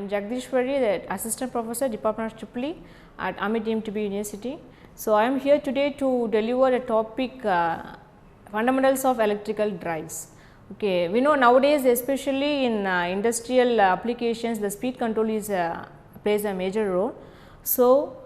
Jagdishwari, the Assistant Professor, Department of EEE at Amit DMTB University. So, I am here today to deliver a topic fundamentals of electrical drives. Okay, we know nowadays, especially in industrial applications, the speed control is plays a major role. So,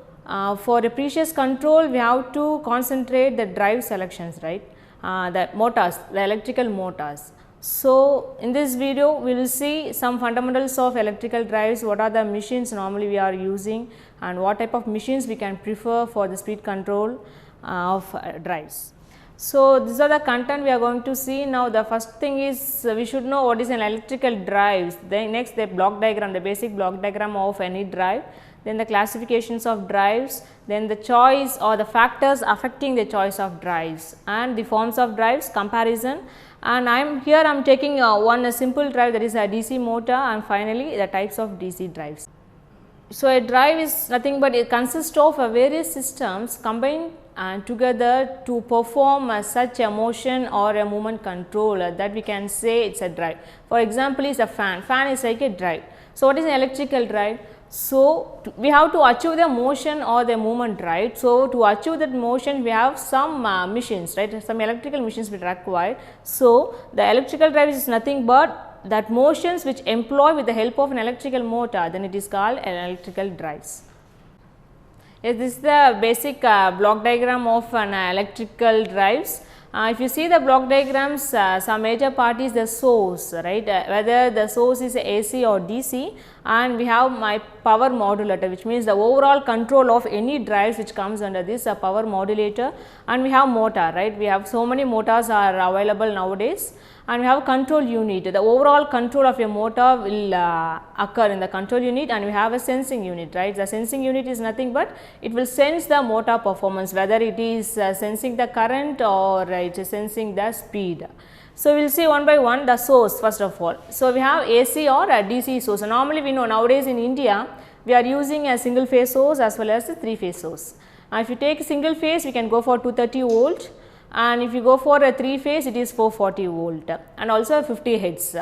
for a precious control, we have to concentrate the drive selections, right? The motors, the electrical motors. So, in this video we will see some fundamentals of electrical drives, what are the machines normally we are using and what type of machines we can prefer for the speed control of drives. So, these are the content we are going to see. Now, the first thing is we should know what is an electrical drives, then next the block diagram, the basic block diagram of any drive, then the classifications of drives, then the choice or the factors affecting the choice of drives and the forms of drives, comparison. And I am taking one simple drive, that is a DC motor, and finally the types of DC drives. So, a drive is nothing but it consists of various systems combined together to perform such a motion or a movement control that we can say it is a drive. For example, is a fan is like a drive. So, what is an electrical drive? So, we have to achieve the motion or the movement, right. So, to achieve that motion we have some machines, right, some electrical machines will required. So, the electrical drive is nothing but that motions which employ with the help of an electrical motor, then it is called an electrical drives. Yes, this is the basic block diagram of an electrical drives. If you see the block diagrams, some major part is the source, right, whether the source is AC or DC, and we have my power modulator, which means the overall control of any drives which comes under this power modulator, and we have motor, right, we have so many motors are available nowadays, and we have control unit. The overall control of a motor will occur in the control unit, and we have a sensing unit, right. The sensing unit is nothing but it will sense the motor performance, whether it is sensing the current or it is sensing the speed. So, we will see one by one the source first of all. So, we have AC or a DC source. Normally, we know nowadays in India we are using a single phase source as well as a 3-phase source. If you take single phase, we can go for 230 volt, and if you go for a 3-phase, it is 440 volt and also 50 hertz.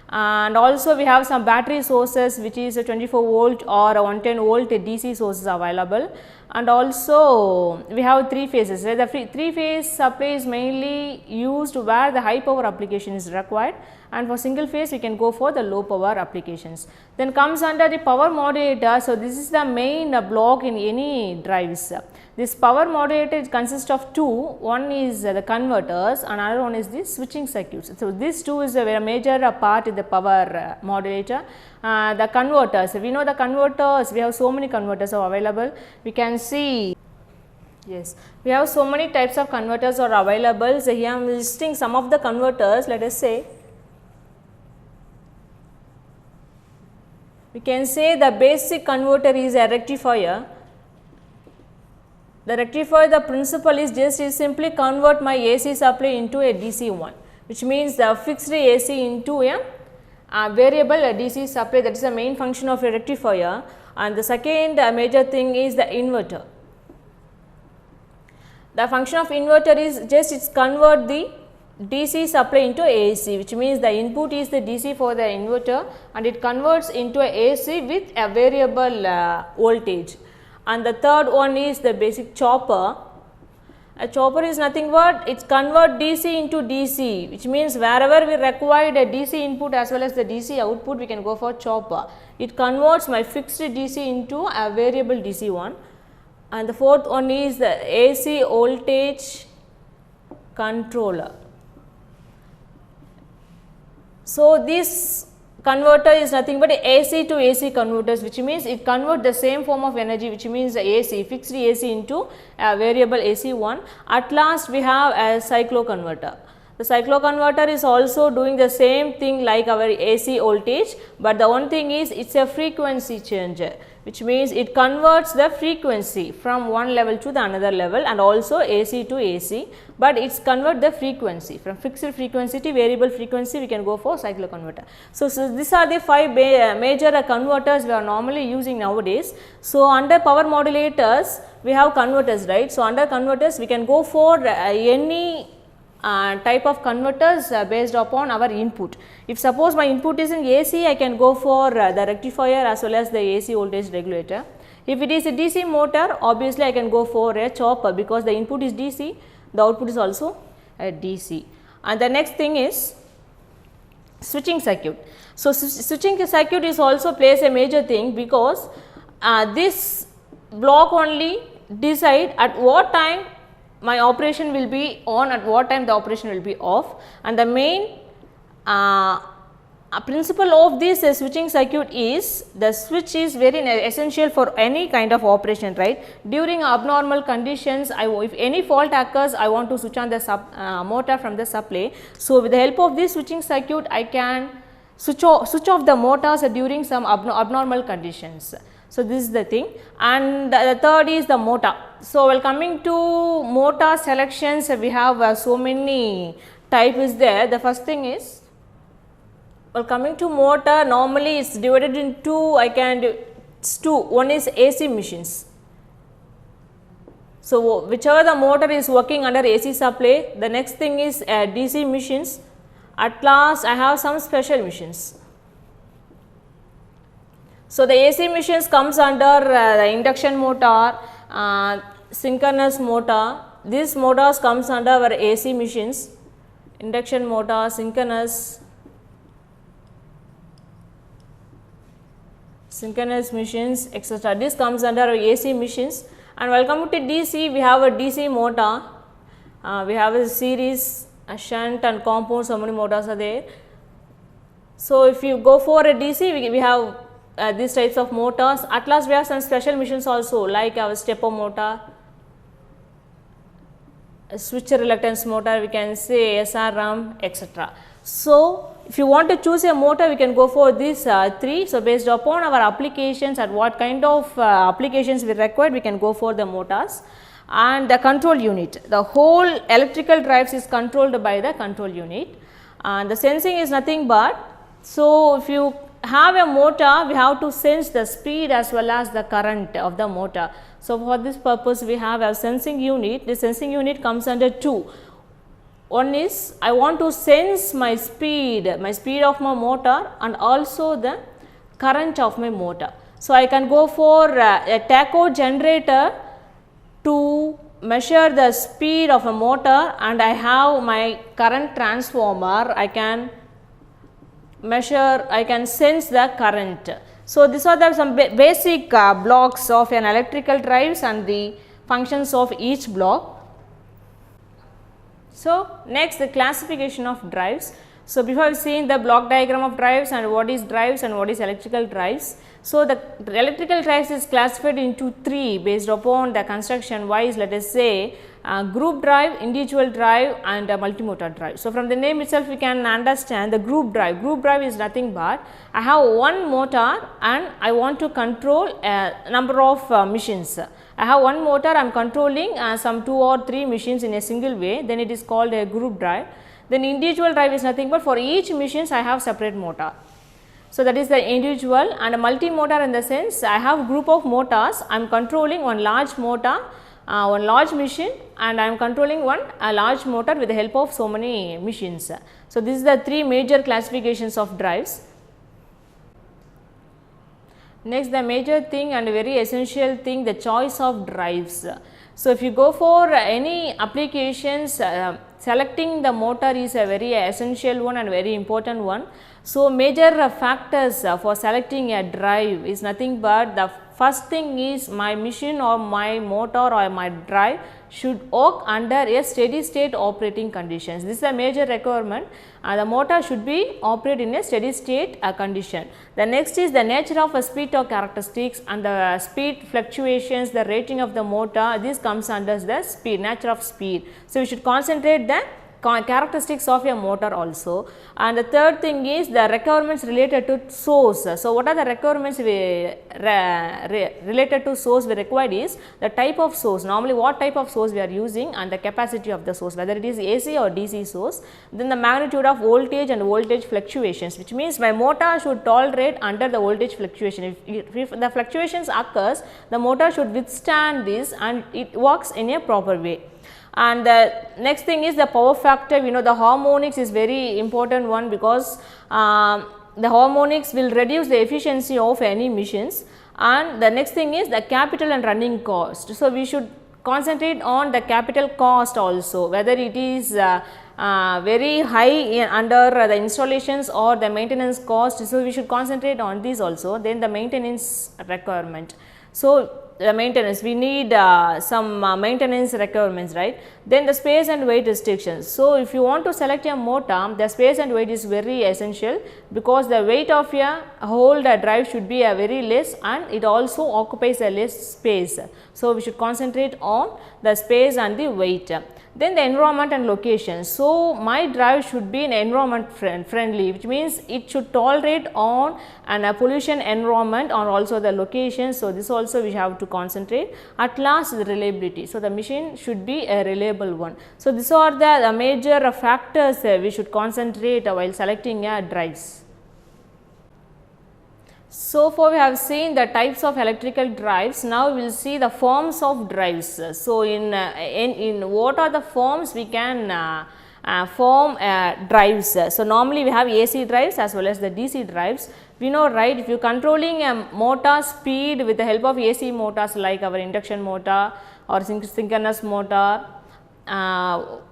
And also we have some battery sources which is a 24 volt or a 110 volt DC sources available, and also we have 3 phases. The 3-phase supply is mainly used where the high power application is required, and for single phase we can go for the low power applications. Then comes under the power modulator. So, this is the main block in any drives. This power modulator consists of two, one is the converters, another one is the switching circuits. So, this two is a very major part in the power modulator. The converters, we know the converters, we have so many converters are available. We can see, yes, we have so many types of converters are available. So, here I am listing some of the converters. Let us say, we can say the basic converter is a rectifier. The rectifier, the principle is just simply convert my AC supply into a DC one, which means the fixed AC into a variable DC supply. That is the main function of a rectifier. And the second major thing is the inverter. The function of inverter is just convert the DC supply into AC, which means the input is the DC for the inverter and it converts into a AC with a variable voltage. And the third one is the basic chopper. A chopper is nothing but it convert DC into DC, which means wherever we required a DC input as well as the DC output, we can go for chopper. It converts my fixed DC into a variable DC one. And the fourth one is the AC voltage controller. So, this converter is nothing but AC to AC converters, which means it converts the same form of energy, which means the AC, fixed AC into a variable AC one. At last we have a cycloconverter. The cycloconverter is also doing the same thing like our AC voltage, but the one thing is it is a frequency changer, which means it converts the frequency from one level to the another level and also AC to AC, but it convert the frequency from fixed frequency to variable frequency. We can go for cycloconverter. So these are the 5 major converters we are normally using nowadays. So under power modulators we have converters, right. So under converters we can go for any type of converters based upon our input. If suppose my input is in AC, I can go for the rectifier as well as the AC voltage regulator. If it is a DC motor, obviously I can go for a chopper, because the input is DC, the output is also a DC. And the next thing is switching circuit. So switching circuit is also plays a major thing, because this block only decide at what time my operation will be on, at what time the operation will be off. And the main principle of this switching circuit is the switch is very essential for any kind of operation, right. During abnormal conditions, if any fault occurs, I want to switch on the motor from the supply. So with the help of this switching circuit, I can switch off the motors during some abnormal conditions. So this is the thing. And the third is the motor. So while coming to motor selections, we have so many types is there. The first thing is, well, coming to motor, normally it is divided into, I can do two. One is AC machines. So whichever the motor is working under AC supply, the next thing is DC machines. At last I have some special machines. So the AC machines comes under the induction motor, synchronous motor. These motors comes under our AC machines, induction motor, synchronous machines, etc. This comes under our AC machines. And while coming to DC, we have a DC motor, we have a series, a shunt and compound, so many motors are there. So if you go for a DC, we have these types of motors. At last we have some special machines also, like our stepper motor, a switch reluctance motor, we can say SRM, etc. So if you want to choose a motor, we can go for these 3. So based upon our applications and what kind of applications we require, we can go for the motors. And the control unit, the whole electrical drives is controlled by the control unit, and the sensing is nothing but, so if you have a motor, we have to sense the speed as well as the current of the motor. So for this purpose, we have a sensing unit. The sensing unit comes under 2. One is, I want to sense my speed of my motor and also the current of my motor. So I can go for a tacho generator to measure the speed of a motor, and I have my current transformer, I can measure, I can sense the current. So these are some basic blocks of an electrical drives and the functions of each block. So next, the classification of drives. So before we seeing the block diagram of drives and what is drives and what is electrical drives. So the electrical drives is classified into 3 based upon the construction wise, let us say group drive, individual drive and multimotor drive. So from the name itself we can understand the group drive. Group drive is nothing but I have one motor and I want to control a number of machines. I have one motor, I am controlling some 2 or 3 machines in a single way, then it is called a group drive. Then individual drive is nothing but for each machines I have separate motor. So that is the individual. And a multi-motor in the sense I have group of motors, I am controlling one large motor, one large machine, and I am controlling a large motor with the help of so many machines. So this is the 3 major classifications of drives. Next, the major thing and very essential thing, the choice of drives. So if you go for any applications, selecting the motor is a very essential one and very important one. So major factors for selecting a drive is nothing but the first thing is my machine or my motor or my drive should work under a steady state operating conditions. This is a major requirement. The motor should be operate in a steady state condition. The next is the nature of a speed torque characteristics and the speed fluctuations, the rating of the motor. This comes under the speed, nature of speed. So, we should concentrate the characteristics of a motor also. And the third thing is the requirements related to source. So, what are the requirements related to source we required is the type of source, normally what type of source we are using, and the capacity of the source, whether it is AC or DC source, then the magnitude of voltage and voltage fluctuations, which means my motor should tolerate under the voltage fluctuation. If the fluctuations occurs, the motor should withstand this and it works in a proper way. And the next thing is the power factor. We know the harmonics is very important one, because the harmonics will reduce the efficiency of any machines. And the next thing is the capital and running cost. So, we should concentrate on the capital cost also, whether it is very high under the installations or the maintenance cost. So, we should concentrate on this also. Then the maintenance requirement. So, the maintenance, we need some maintenance requirements, right. Then the space and weight restrictions. So, if you want to select a motor, the space and weight is very essential, because the weight of a whole drive should be a very less, and it also occupies a less space. So, we should concentrate on the space and the weight. Then the environment and location. So, my drive should be an environment friendly, which means it should tolerate on a pollution environment or also the location. So, this also we have to concentrate. At last, the reliability. So, the machine should be a reliable one. So, these are the major factors we should concentrate while selecting drives. So far we have seen the types of electrical drives. Now we will see the forms of drives. So in what are the forms we can form drives. So normally we have AC drives as well as the DC drives. We know, right, if you controlling a motor speed with the help of AC motors like our induction motor or synchronous motor,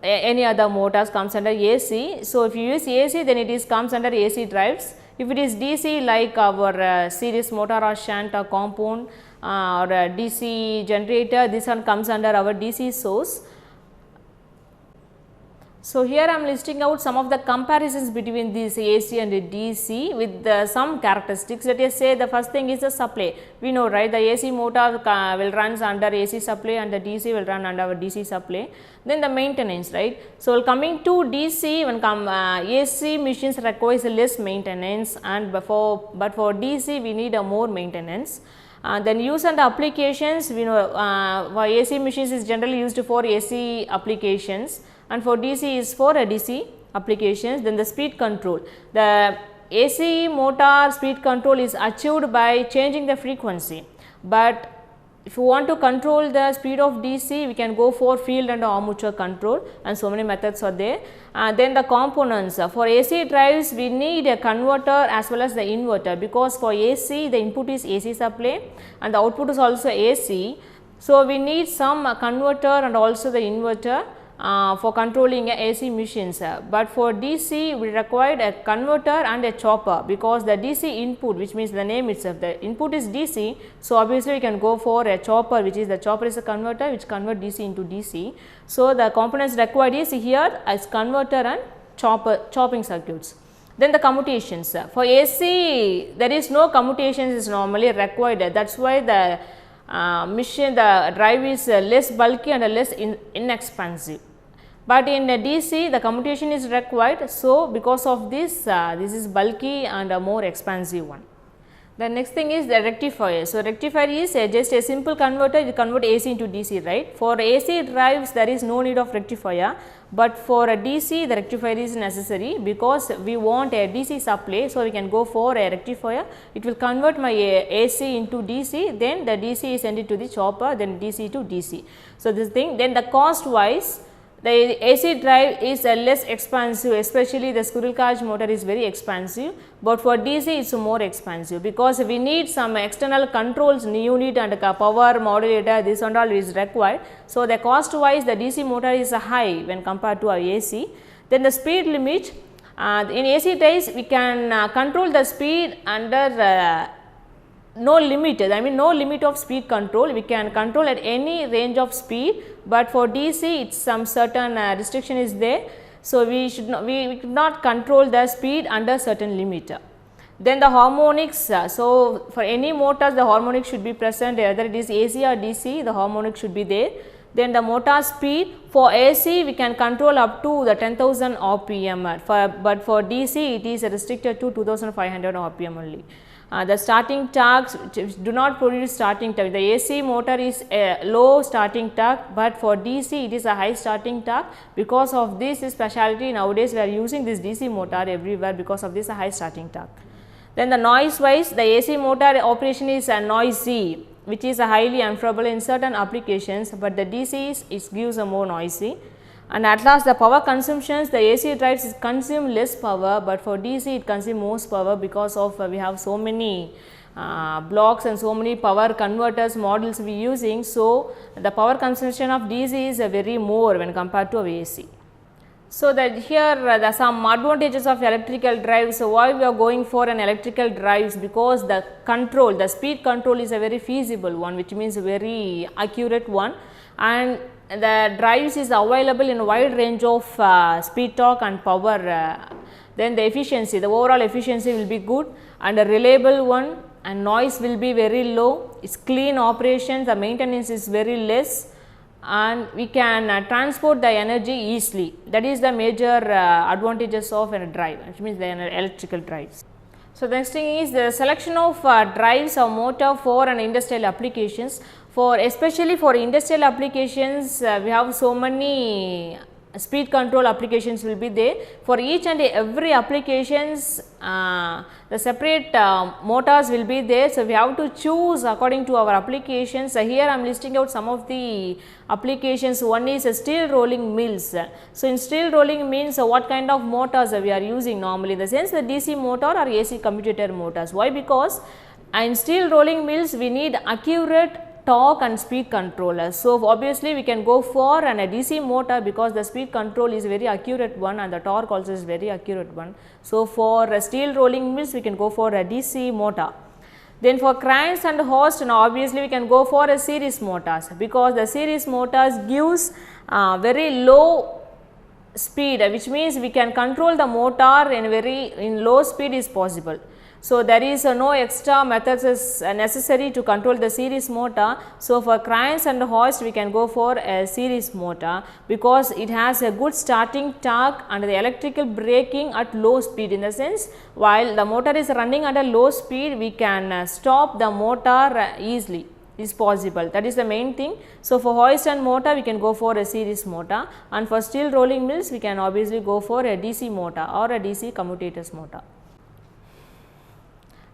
any other motors comes under AC. So if you use AC, then it is comes under AC drives. If it is DC like our series motor or shunt or compound or DC generator, this one comes under our DC source. So, here I am listing out some of the comparisons between these AC and DC with some characteristics. Let us say the first thing is the supply. We know, right, the AC motor will runs under AC supply and the DC will run under our DC supply. Then the maintenance, right. So, coming to DC, when AC machines requires less maintenance, and but for DC we need a more maintenance. Then use and applications, we know for AC machines is generally used for AC applications, and for DC is for DC applications. Then the speed control, the AC motor speed control is achieved by changing the frequency, but if you want to control the speed of DC, we can go for field and armature control, and so many methods are there. Then the components, for AC drives we need a converter as well as the inverter, because for AC the input is AC supply and the output is also AC. So, we need some converter and also the inverter for controlling AC machines, but for DC we required a converter and a chopper, because the DC input, which means the name itself, the input is DC. So, obviously we can go for a chopper, which is the chopper is a converter which convert DC into DC. So, the components required is here as converter and chopping circuits. Then the commutations, for AC there is no commutations is normally required, that is why the machine, the drive is less bulky and less inexpensive. But in DC the commutation is required. So, because of this, this is bulky and a more expensive one. The next thing is the rectifier. So, rectifier is just a simple converter, you convert AC into DC, right. For AC drives there is no need of rectifier, but for a DC the rectifier is necessary, because we want a DC supply. So, we can go for a rectifier, it will convert my AC into DC, then the DC is sent it to the chopper, then DC to DC. So, this thing, then the cost wise, the AC drive is less expensive, especially the squirrel cage motor is very expensive, but for DC it is more expensive, because we need some external controls, unit and power modulator, this and all is required. So, the cost wise the DC motor is high when compared to our AC. Then the speed limit, in AC drives we can control the speed under no limit, I mean no limit of speed control, we can control at any range of speed, but for DC it's some certain restriction is there. So, we should not, we could not control the speed under certain limit. Then the harmonics, so for any motors the harmonics should be present, whether it is AC or DC the harmonics should be there. Then the motor speed, for AC we can control up to the 10,000 RPM, but for DC it is restricted to 2,500 RPM only. The starting torques do not produce starting torque. The AC motor is a low starting torque, but for DC it is a high starting torque. Because of this speciality, nowadays we are using this DC motor everywhere because of this high starting torque. Then the noise wise, the AC motor operation is noisy, which is highly unfavorable in certain applications, but the DC it gives a more noisy. And at last the power consumptions, the AC drives consume less power, but for DC it consume most power because of we have so many blocks and so many power converters models we using. So, the power consumption of DC is very more when compared to AC. So, that here the some advantages of electrical drives. So, why we are going for an electrical drives, because the control, the speed control is a very feasible one, which means very accurate one, and the drives is available in a wide range of speed, torque and power. Then the efficiency, the overall efficiency will be good and a reliable one, and noise will be very low, it is clean operation, the maintenance is very less, and we can transport the energy easily. That is the major advantages of a drive, which means the electrical drives. So, the next thing is the selection of drives or motor for an industrial applications. For especially for industrial applications, we have so many speed control applications will be there. For each and every applications, the separate motors will be there. So, we have to choose according to our applications. Here I am listing out some of the applications. One is steel rolling mills. So, in steel rolling mills, what kind of motors we are using normally, in the sense the DC motor or AC commutator motors. Why? Because in steel rolling mills we need accurate torque and speed controllers. So, obviously we can go for a DC motor because the speed control is very accurate one and the torque also is very accurate one. So, for steel rolling mills we can go for a DC motor. Then for cranes and hoist, now obviously we can go for a series motors, because the series motors gives very low speed, which means we can control the motor in low speed is possible. So, there is no extra methods is necessary to control the series motor. So, for cranes and hoist we can go for a series motor, because it has a good starting torque and the electrical braking at low speed, in the sense while the motor is running at a low speed we can stop the motor easily, is possible. That is the main thing. So, for hoist and motor we can go for a series motor, and for steel rolling mills we can obviously go for a DC motor or a DC commutators motor.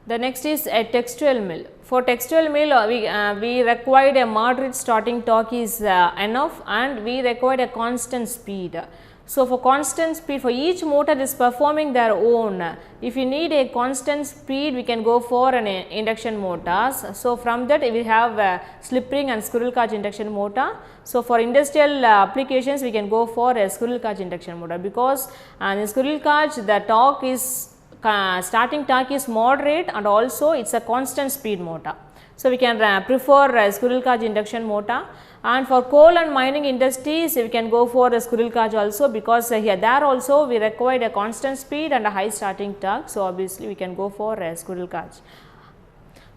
The next is a textile mill. For textile mill we required a moderate starting torque is enough, and we required a constant speed. So, for constant speed, for each motor is performing their own. If you need a constant speed we can go for an induction motors. So, from that we have slip ring and squirrel cage induction motor. So, for industrial applications we can go for a squirrel cage induction motor, because in squirrel cage the torque is starting torque is moderate and also it is a constant speed motor. So, we can prefer squirrel cage induction motor, and for coal and mining industries we can go for a squirrel cage also, because here there also we require a constant speed and a high starting torque. So, obviously we can go for a squirrel cage.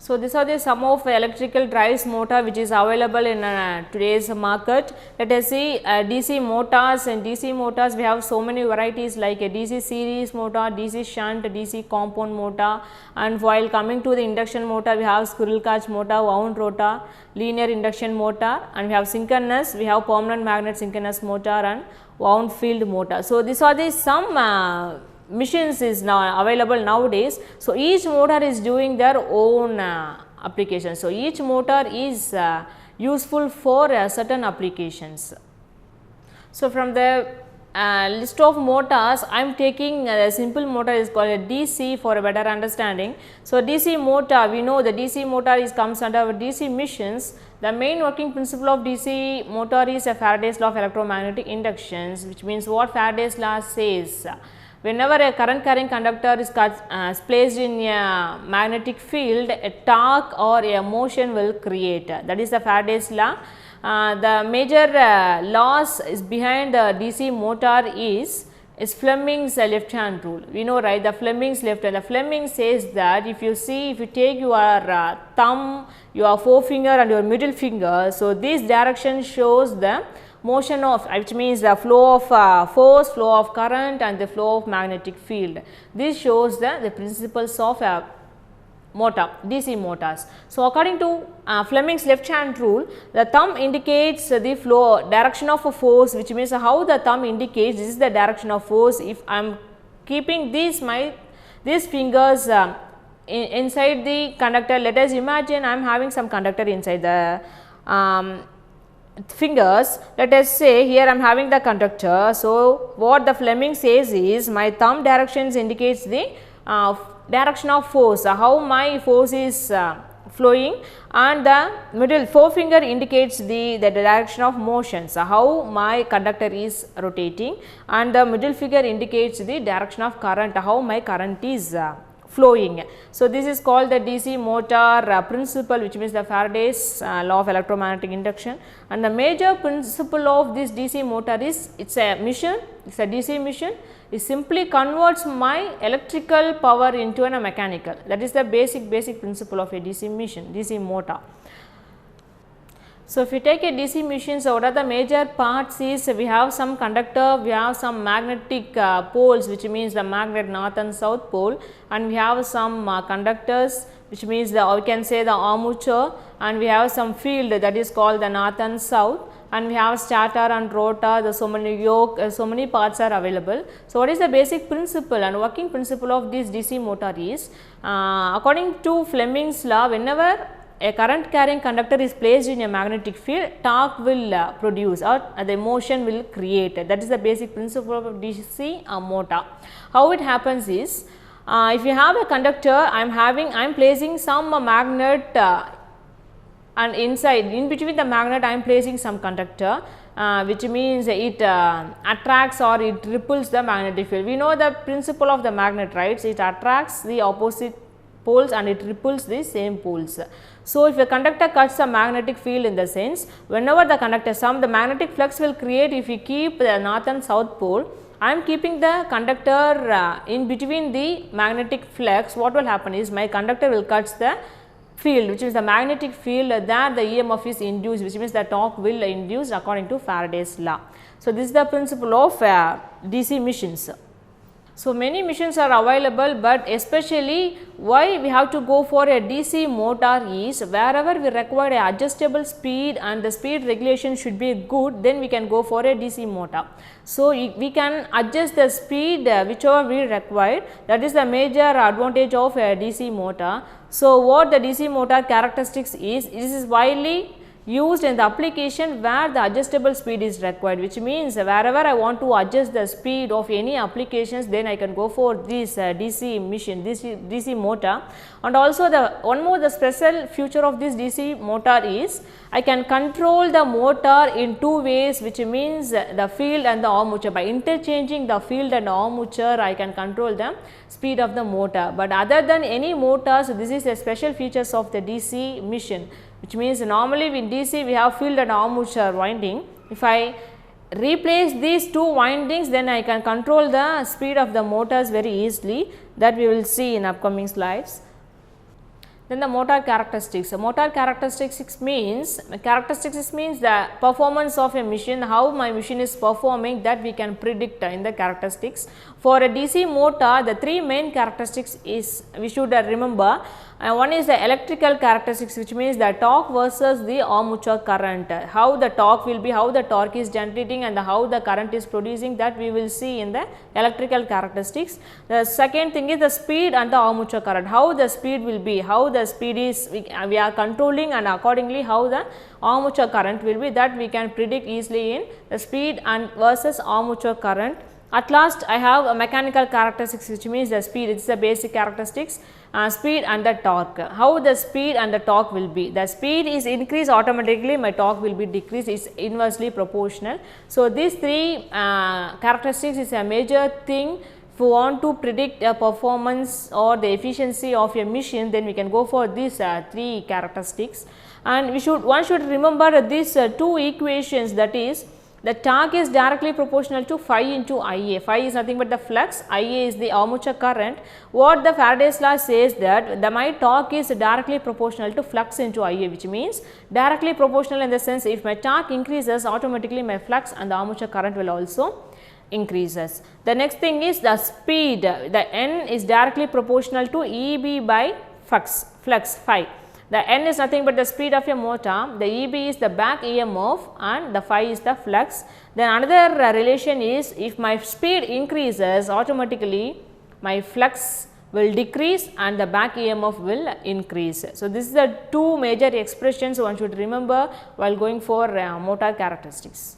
So, these are the some of electrical drives motor which is available in today's market. Let us see DC motors. In DC motors we have so many varieties like a DC series motor, DC shunt, DC compound motor, and while coming to the induction motor we have squirrel cage motor, wound rotor, linear induction motor, and we have synchronous, we have permanent magnet synchronous motor and wound field motor. So, these are the some machines is now available nowadays. So, each motor is doing their own application. So, each motor is useful for certain applications. So, from the list of motors I am taking a simple motor is called a DC for a better understanding. So, DC motor, we know the DC motor is comes under DC machines. The main working principle of DC motor is a Faraday's law of electromagnetic inductions, which means what Faraday's law says. whenever a current carrying conductor is placed in a magnetic field, a torque or a motion will create. That is the Faraday's law. The major laws is behind the DC motor is Fleming's left hand rule. We know, right, the Fleming's left hand. The Fleming says that if you take your thumb, your forefinger and your middle finger, so this direction shows the motion of, which means the flow of force, flow of current and the flow of magnetic field. This shows the principles of motor, DC motors. So, according to Fleming's left hand rule, the thumb indicates the flow direction of a force, which means how the thumb indicates this is the direction of force. If I am keeping these fingers inside the conductor, let us imagine I am having some conductor inside the fingers. Let us say here I am having the conductor. So, what the Fleming says is my thumb directions indicates the direction of force, how my force is flowing, and the middle forefinger indicates the direction of motion, so how my conductor is rotating, and the middle finger indicates the direction of current, how my current is flowing. So, this is called the DC motor principle, which means the Faraday's law of electromagnetic induction, and the major principle of this DC motor is it is a machine, it is a DC machine. It simply converts my electrical power into a mechanical. That is the basic principle of a DC machine, DC motor. So, if you take a DC machine, so what are the major parts is we have some conductor, we have some magnetic poles, which means the magnet north and south pole, and we have some conductors, which means we can say the armature, and we have some field that is called the north and south, and we have stator and rotor, so many yoke, so many parts are available. So, what is the basic principle and working principle of this DC motor is, according to Fleming's law, whenever a current carrying conductor is placed in a magnetic field, torque will produce or the motion will create. That is the basic principle of DC motor. How it happens is, if you have a conductor, I am placing some magnet and in between the magnet I am placing some conductor, which means it attracts or it repels the magnetic field. We know the principle of the magnet, right? So, it attracts the opposite poles and it repels the same poles. So, if a conductor cuts a magnetic field, in the sense whenever the conductor the magnetic flux will create if you keep the north and south pole. I am keeping the conductor in between the magnetic flux. What will happen is my conductor will cut the field, which is the magnetic field, that the EMF is induced, which means the torque will induce according to Faraday's law. So, this is the principle of DC machines. So, many machines are available, but especially why we have to go for a DC motor is wherever we require a adjustable speed and the speed regulation should be good, then we can go for a DC motor. So, we can adjust the speed whichever we require, that is the major advantage of a DC motor. So, what the DC motor characteristics is, this is widely used in the application where the adjustable speed is required, which means wherever I want to adjust the speed of any applications, then I can go for this DC machine, DC motor. And also the special feature of this DC motor is I can control the motor in two ways, which means the field and the armature. By interchanging the field and armature, I can control the speed of the motor. But other than any motors, this is a special features of the DC machine, which means normally in DC we have field and armature winding. If I replace these two windings, then I can control the speed of the motors very easily, that we will see in upcoming slides. Then the motor characteristics. Motor characteristics means the performance of a machine, how my machine is performing, that we can predict in the characteristics. For a DC motor, the three main characteristics is we should remember. One is the electrical characteristics, which means the torque versus the armature current, how the torque will be, how the torque is generating and how the current is producing, that we will see in the electrical characteristics. The second thing is the speed and the armature current, how the speed will be, how the speed is we are controlling, and accordingly how the armature current will be, that we can predict easily in the speed and versus armature current. At last, I have a mechanical characteristics, which means the speed, it is the basic characteristics, speed and the torque, how the speed and the torque will be. The speed is increased automatically, my torque will be decreased, it is inversely proportional. So, these three characteristics is a major thing If you want to predict a performance or the efficiency of a machine, then we can go for these 3 characteristics, and one should remember these 2 equations, that is the torque is directly proportional to phi into Ia. Phi is nothing but the flux, Ia is the armature current. What the Faraday's law says that my torque is directly proportional to flux into Ia, which means directly proportional in the sense if my torque increases, automatically my flux and the armature current will also increases. The next thing is the speed, the N is directly proportional to Eb by flux phi. The N is nothing but the speed of a motor, the Eb is the back EMF and the phi is the flux. Then another relation is if my speed increases, automatically my flux will decrease and the back EMF will increase. So, this is the 2 major expressions one should remember while going for motor characteristics.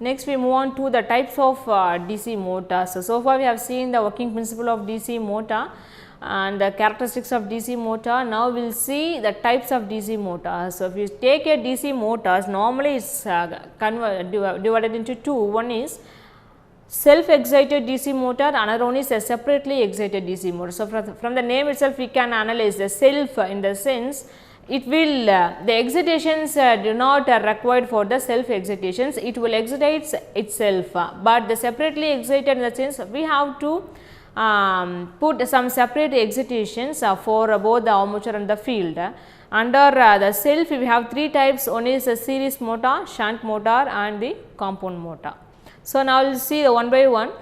Next we move on to the types of DC motors. So far we have seen the working principle of DC motor and the characteristics of DC motor. Now we will see the types of DC motors. So if you take a DC motors, normally it is divided into 2. One is self excited DC motor, another one is a separately excited DC motor. So from the name itself we can analyze the self in the sense it will the excitations do not required for the self excitations, it will excite itself, but the separately excited in the sense we have to put some separate excitations for both the armature and the field. Under the self we have 3 types, one is a series motor, shunt motor and the compound motor. So now we will see the one by one.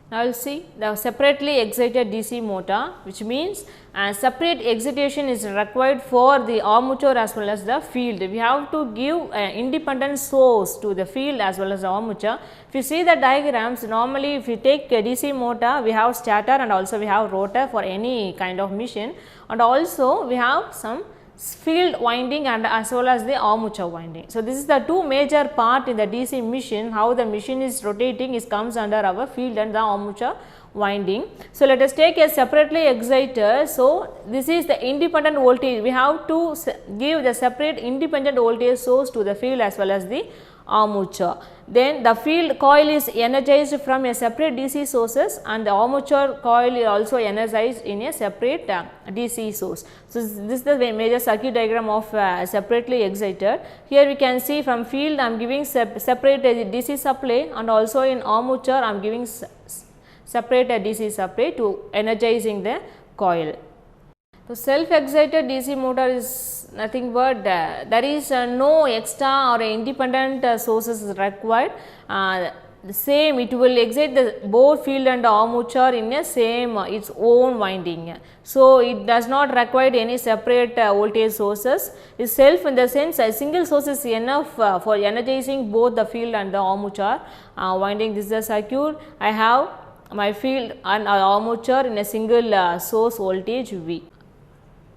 Now we will see the separately excited DC motor, which means separate excitation is required for the armature as well as the field. We have to give independent source to the field as well as the armature. If you see the diagrams, normally if you take a DC motor, we have stator and also we have rotor for any kind of machine, and also we have some field winding and as well as the armature winding. So, this is the 2 major part in the DC machine. How the machine is rotating is comes under our field and the armature winding. So, let us take a separately exciter. So, this is the independent voltage. We have to give the separate independent voltage source to the field as well as the armature. Then the field coil is energized from a separate DC sources and the armature coil is also energized in a separate DC source. So, this is the major circuit diagram of separately excited. Here we can see from field I am giving separate DC supply and also in armature I am giving separate DC supply to energizing the coil. So, self excited DC motor is nothing but there is no extra or independent sources required. The same it will excite the both field and armature in a same its own winding. So, it does not require any separate voltage sources. It self in the sense a single source is enough for energizing both the field and the armature winding. This is the circuit. I have my field and armature in a single source voltage V.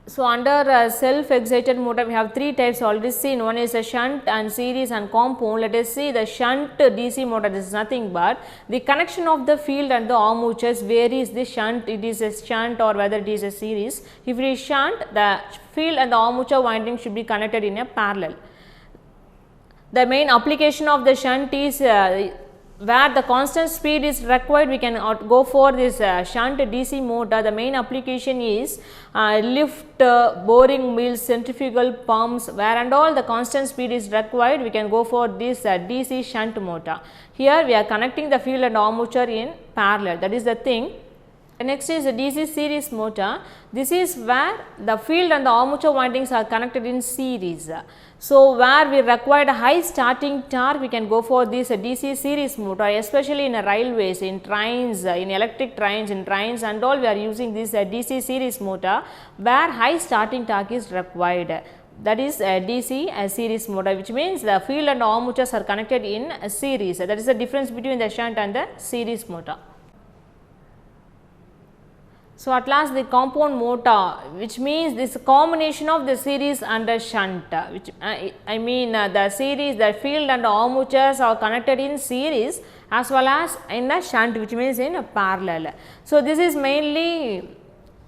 So, under self excited motor we have 3 types already seen. One is a shunt and series and compound. Let us see the shunt DC motor. This is nothing but the connection of the field and the armatures. Where is the shunt? It is a shunt or whether it is a series. If it is shunt, the field and the armature winding should be connected in a parallel. The main application of the shunt is where the constant speed is required, we can go for this shunt DC motor. The main application is lift, boring mills, centrifugal pumps, where and all the constant speed is required, we can go for this DC shunt motor. Here we are connecting the field and armature in parallel, that is the thing. Next is the DC series motor. This is where the field and the armature windings are connected in series. So, where we require a high starting torque, we can go for this DC series motor, especially in railways, in trains, in electric trains, in trains and all we are using this DC series motor, where high starting torque is required. That is DC series motor, which means the field and armatures are connected in a series. That is the difference between the shunt and the series motor. So, at last the compound motor, which means this combination of the series and the shunt, which I mean the series, the field and the armatures are connected in series as well as in the shunt, which means in a parallel. So, this is mainly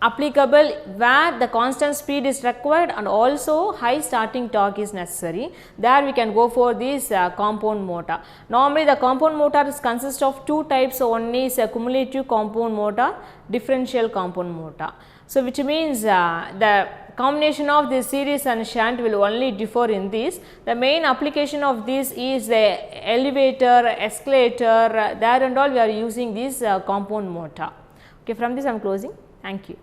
applicable where the constant speed is required and also high starting torque is necessary. There we can go for this compound motor. Normally the compound motor consists of two types. So, one is a cumulative compound motor, differential compound motor. So, which means the combination of this series and shunt will only differ in this. The main application of this is the elevator, escalator, there and all we are using this compound motor. Okay, from this I am closing. Thank you.